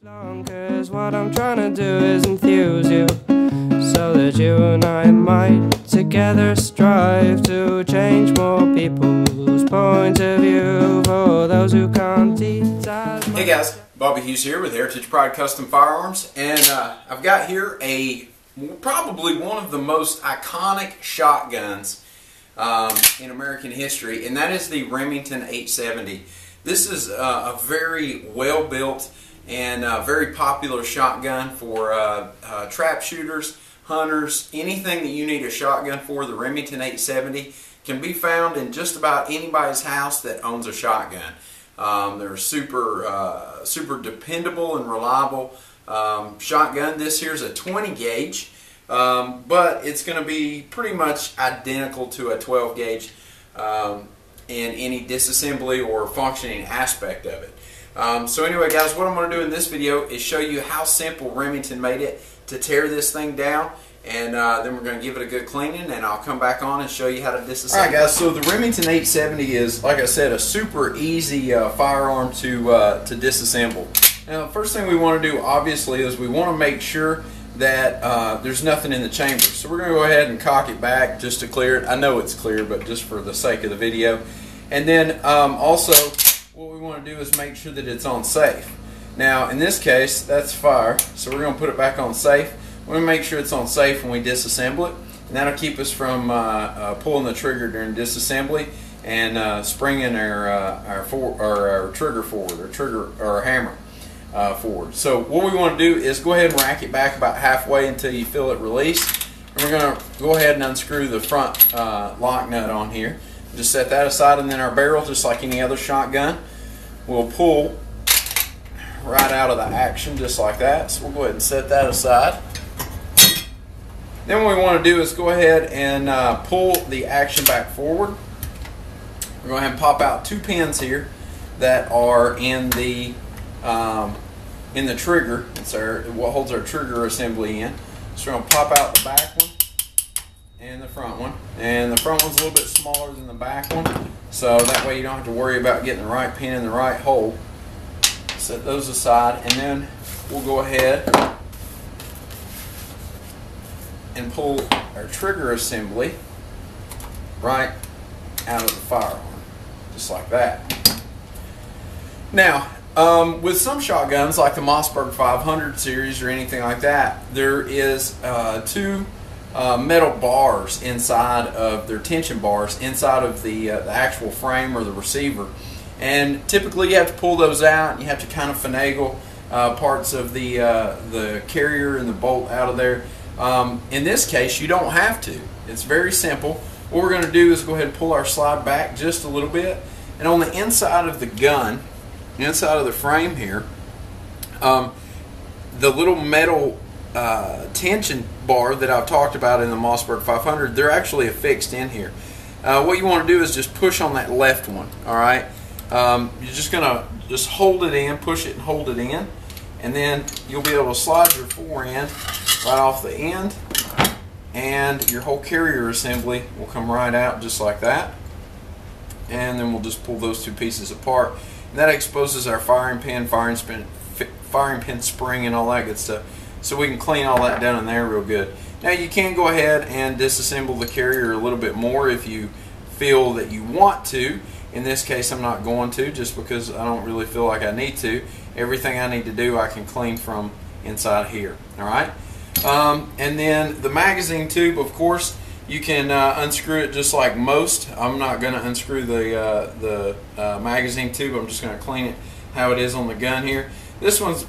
'Cause what I'm trying to do is enthuse you, so that you and I might together strive to change more people's point of view, for those who can't eat as much. Hey guys, Bobby Hughes here with Heritage Pride Custom Firearms, and I've got here probably one of the most iconic shotguns in American history, and that is the Remington 870. This is a very well built and very popular shotgun for trap shooters, hunters, anything that you need a shotgun for. The Remington 870 can be found in just about anybody's house that owns a shotgun. They're super dependable and reliable shotgun. This here's a 20 gauge, but it's going to be pretty much identical to a 12 gauge in any disassembly or functioning aspect of it. So anyway guys, what I'm going to do in this video is show you how simple Remington made it to tear this thing down, and then we're going to give it a good cleaning, and I'll come back on and show you how to disassemble. Alright guys, so the Remington 870 is, like I said, a super easy firearm to disassemble. Now the first thing we want to do obviously is we want to make sure that there's nothing in the chamber. So we're going to go ahead and cock it back just to clear it. I know it's clear, but just for the sake of the video. And then also what we want to do is make sure that it's on safe. Now in this case that's fire, so we're going to put it back on safe. We're going to make sure it's on safe when we disassemble it, and that'll keep us from pulling the trigger during disassembly and springing our trigger forward, or our hammer forward. So what we want to do is go ahead and rack it back about halfway until you feel it release, and we're going to go ahead and unscrew the front lock nut on here. Just set that aside, and then our barrel, just like any other shotgun, will pull right out of the action just like that. So we'll go ahead and set that aside. Then what we want to do is go ahead and pull the action back forward. We're going to have pop out two pins here that are in the trigger. It's what holds our trigger assembly in. So we're going to pop out the back one and the front one, and the front one's a little bit smaller than the back one, so that way you don't have to worry about getting the right pin in the right hole. Set those aside, and then we'll go ahead and pull our trigger assembly right out of the firearm, just like that. Now with some shotguns like the Mossberg 500 series or anything like that, there is two metal bars inside of their tension bars inside of the actual frame or the receiver, and typically you have to pull those out, and you have to kind of finagle parts of the carrier and the bolt out of there. In this case you don't have to. It's very simple. What we're going to do is go ahead and pull our slide back just a little bit, and on the inside of the gun, inside of the frame here, the little metal tension bar that I've talked about in the Mossberg 500, they're actually affixed in here. What you want to do is just push on that left one. Alright, you're just going to hold it in, push it and hold it in, and then you'll be able to slide your fore end right off the end, and your whole carrier assembly will come right out just like that. And then we'll just pull those two pieces apart, and that exposes our firing pin spring and all that good stuff. So we can clean all that down in there real good. Now you can go ahead and disassemble the carrier a little bit more if you feel that you want to. In this case I'm not going to, just because I don't really feel like I need to. Everything I need to do I can clean from inside here. Alright? And then the magazine tube, of course, you can unscrew it just like most. I'm not going to unscrew the magazine tube. I'm just going to clean it how it is on the gun here. This one's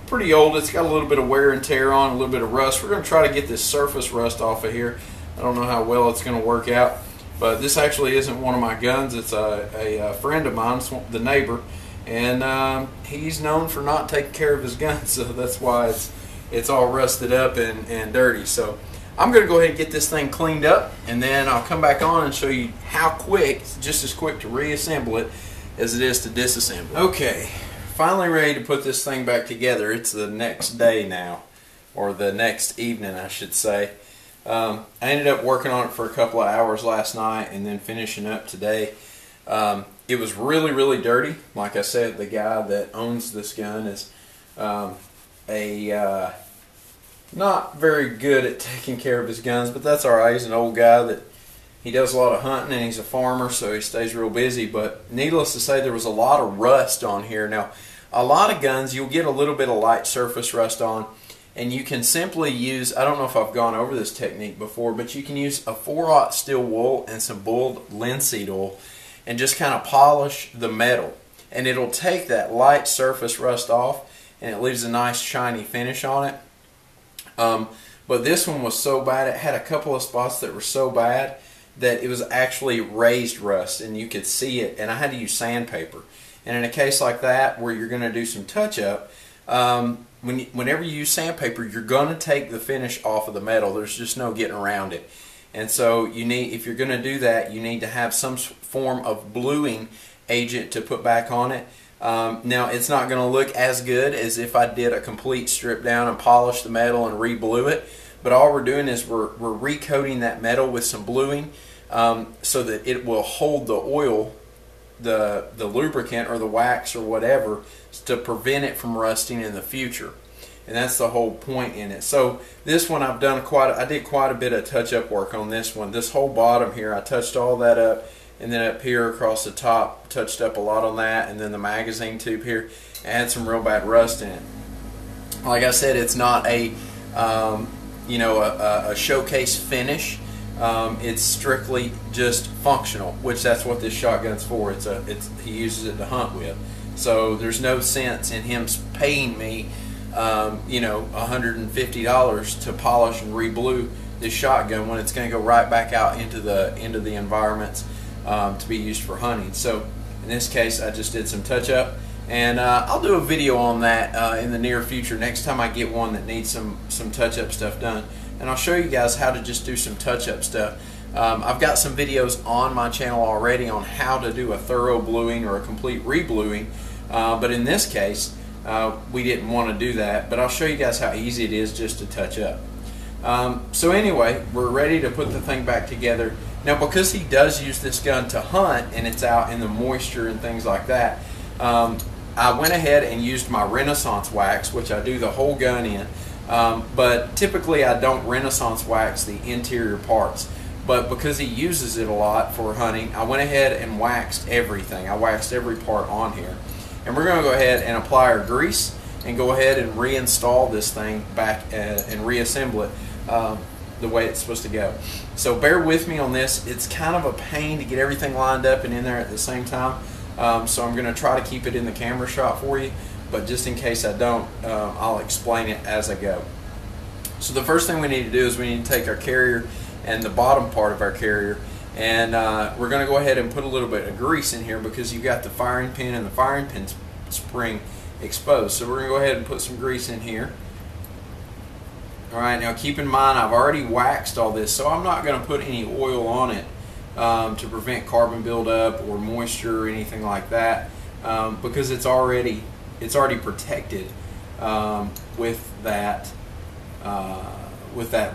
pretty old. It's got a little bit of wear and tear on, a little bit of rust. We're going to try to get this surface rust off of here. I don't know how well it's going to work out, but this actually isn't one of my guns. It's a friend of mine, the neighbor, and he's known for not taking care of his guns, so that's why it's all rusted up and dirty. So I'm going to go ahead and get this thing cleaned up, and then I'll come back on and show you how quick, it's just as quick to reassemble it as it is to disassemble. Okay. Finally ready to put this thing back together. It's the next day now, or the next evening I should say. I ended up working on it for a couple of hours last night and then finishing up today. It was really dirty. Like I said, the guy that owns this gun is not very good at taking care of his guns, but that's alright. He's an old guy that he does a lot of hunting, and he's a farmer, so he stays real busy. But needless to say, there was a lot of rust on here. Now, a lot of guns, you'll get a little bit of light surface rust on, and you can simply use, I don't know if I've gone over this technique before, but you can use a 4/0 steel wool and some boiled linseed oil and just kind of polish the metal. And it'll take that light surface rust off, and it leaves a nice shiny finish on it. But this one was so bad, it had a couple of spots that were so bad that it was actually raised rust, and you could see it, and I had to use sandpaper. And in a case like that, where you're going to do some touch-up, whenever you use sandpaper, you're going to take the finish off of the metal. There's just no getting around it. And so you need, if you're going to do that, you need to have some form of bluing agent to put back on it. Now, it's not going to look as good as if I did a complete strip down and polish the metal and re-blue it. But all we're doing is we're recoating that metal with some bluing so that it will hold the oil, the lubricant or the wax or whatever, to prevent it from rusting in the future. And that's the whole point in it. So this one I did quite a bit of touch-up work on this one. This whole bottom here, I touched all that up, and then up here across the top, touched up a lot on that, and then the magazine tube here, I had some real bad rust in it. Like I said, it's not a a showcase finish. It's strictly just functional, which that's what this shotgun's for. He uses it to hunt with. So there's no sense in him paying me $150 to polish and re-blue this shotgun when it's going to go right back out into the environments to be used for hunting. So in this case, I just did some touch-up, and I'll do a video on that in the near future, next time I get one that needs some touch-up stuff done. And I'll show you guys how to just do some touch-up stuff. I've got some videos on my channel already on how to do a thorough bluing or a complete re-bluing, but in this case, we didn't want to do that. But I'll show you guys how easy it is just to touch up. So anyway, we're ready to put the thing back together. Now, because he does use this gun to hunt and it's out in the moisture and things like that, I went ahead and used my Renaissance wax, which I do the whole gun in. But typically I don't Renaissance wax the interior parts. But because he uses it a lot for hunting, I went ahead and waxed everything. I waxed every part on here. And we're going to go ahead and apply our grease and go ahead and reinstall this thing back and reassemble it the way it's supposed to go. So bear with me on this. It's kind of a pain to get everything lined up and in there at the same time. So I'm going to try to keep it in the camera shot for you. But just in case I don't, I'll explain it as I go. So the first thing we need to do is we need to take our carrier and the bottom part of our carrier, and we're going to go ahead and put a little bit of grease in here because you've got the firing pin and the firing pin spring exposed. So we're going to go ahead and put some grease in here. Alright, now keep in mind I've already waxed all this, so I'm not going to put any oil on it to prevent carbon buildup or moisture or anything like that, because it's already protected with that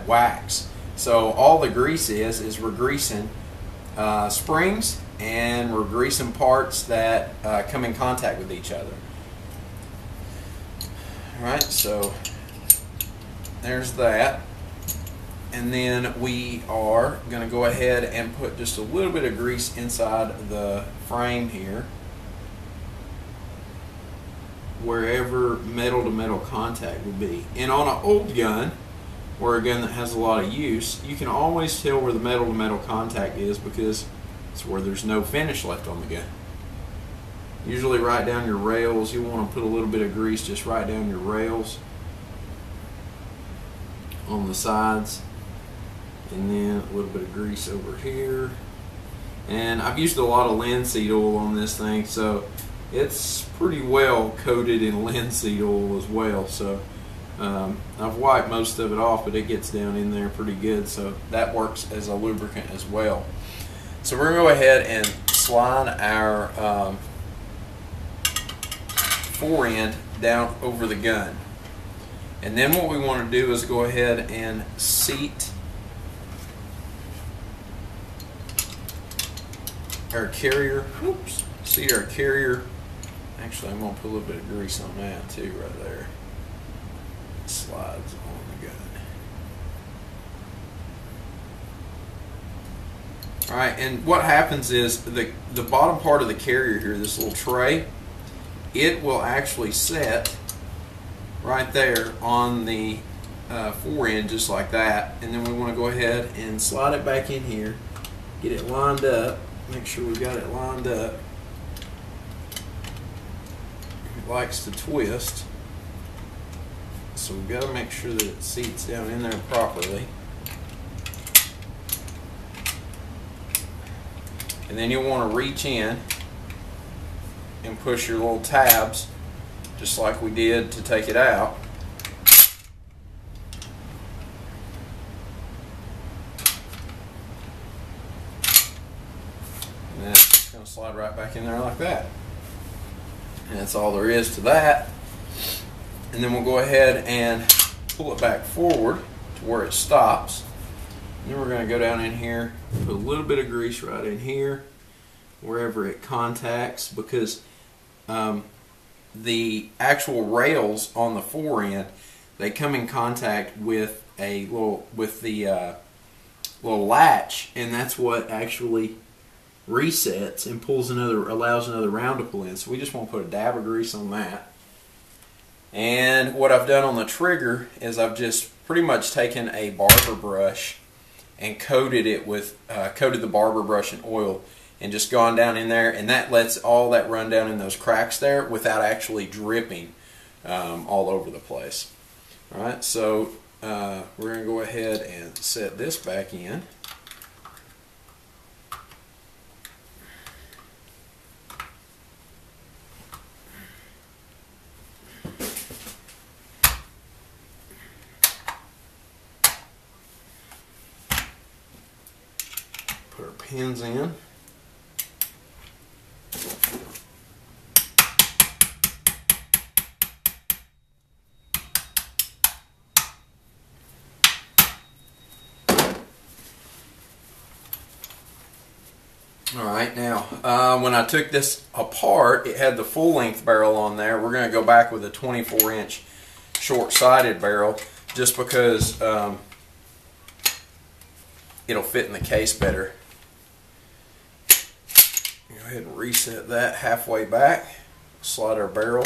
wax. So all the grease is we're greasing springs, and we're greasing parts that come in contact with each other. Alright, so there's that. And then we are going to go ahead and put just a little bit of grease inside the frame here, wherever metal to metal contact would be. And on an old gun, or a gun that has a lot of use, you can always tell where the metal to metal contact is because it's where there's no finish left on the gun. Usually right down your rails, you want to put a little bit of grease just right down your rails on the sides, and then a little bit of grease over here. And I've used a lot of linseed oil on this thing, so it's pretty well coated in linseed oil as well. So I've wiped most of it off, but it gets down in there pretty good, so that works as a lubricant as well. So we're going to go ahead and slide our forend down over the gun. And then what we want to do is go ahead and seat our carrier. Seat our carrier. I Actually, I'm going to put a little bit of grease on that too right there. Slides on the gun. Alright, and what happens is the bottom part of the carrier here, this little tray, it will actually set right there on the fore end just like that, and then we want to go ahead and slide it back in here, get it lined up, make sure we got it lined up. It likes to twist, so we've got to make sure that it seats down in there properly. And then you'll want to reach in and push your little tabs just like we did to take it out. And then it's going to slide right back in there like that. And that's all there is to that. And then we'll go ahead and pull it back forward to where it stops. And then we're going to go down in here, put a little bit of grease right in here, wherever it contacts, because the actual rails on the fore end, they come in contact with the little latch, and that's what actually resets and allows another round to pull in. So we just want to put a dab of grease on that. And what I've done on the trigger is I've just pretty much taken a barber brush and coated it with coated the barber brush in oil and just gone down in there, and that lets all that run down in those cracks there without actually dripping all over the place. Alright, so we're going to go ahead and set this back in. Put our pins in. Alright, now when I took this apart, it had the full length barrel on there. We're going to go back with a 24-inch short-sided barrel just because it'll fit in the case better. Go ahead and reset that halfway back. Slide our barrel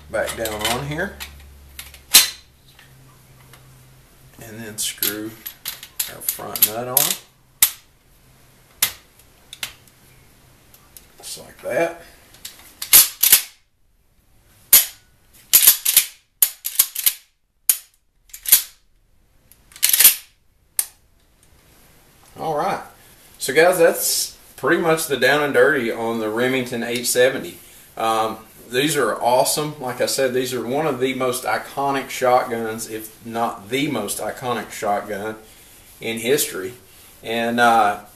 back down on here. And then screw our front nut on. Just like that. Alright, so guys, that's pretty much the down and dirty on the Remington 870. These are awesome. Like I said, these are one of the most iconic shotguns, if not the most iconic shotgun in history. And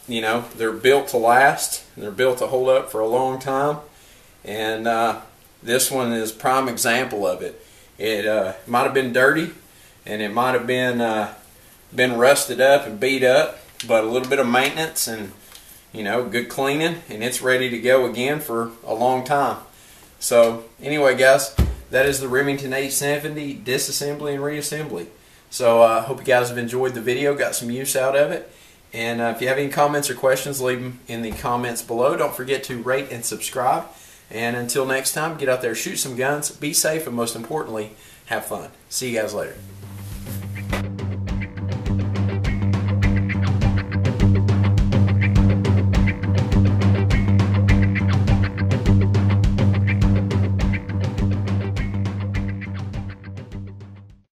you know, they're built to last, and they're built to hold up for a long time. And this one is a prime example of it. It might have been dirty, and it might have been rusted up and beat up, but a little bit of maintenance and, you know, good cleaning, and it's ready to go again for a long time. So anyway, guys, that is the Remington 870 disassembly and reassembly. So I hope you guys have enjoyed the video, got some use out of it. And if you have any comments or questions, leave them in the comments below. Don't forget to rate and subscribe. And until next time, get out there, shoot some guns, be safe, and most importantly, have fun. See you guys later.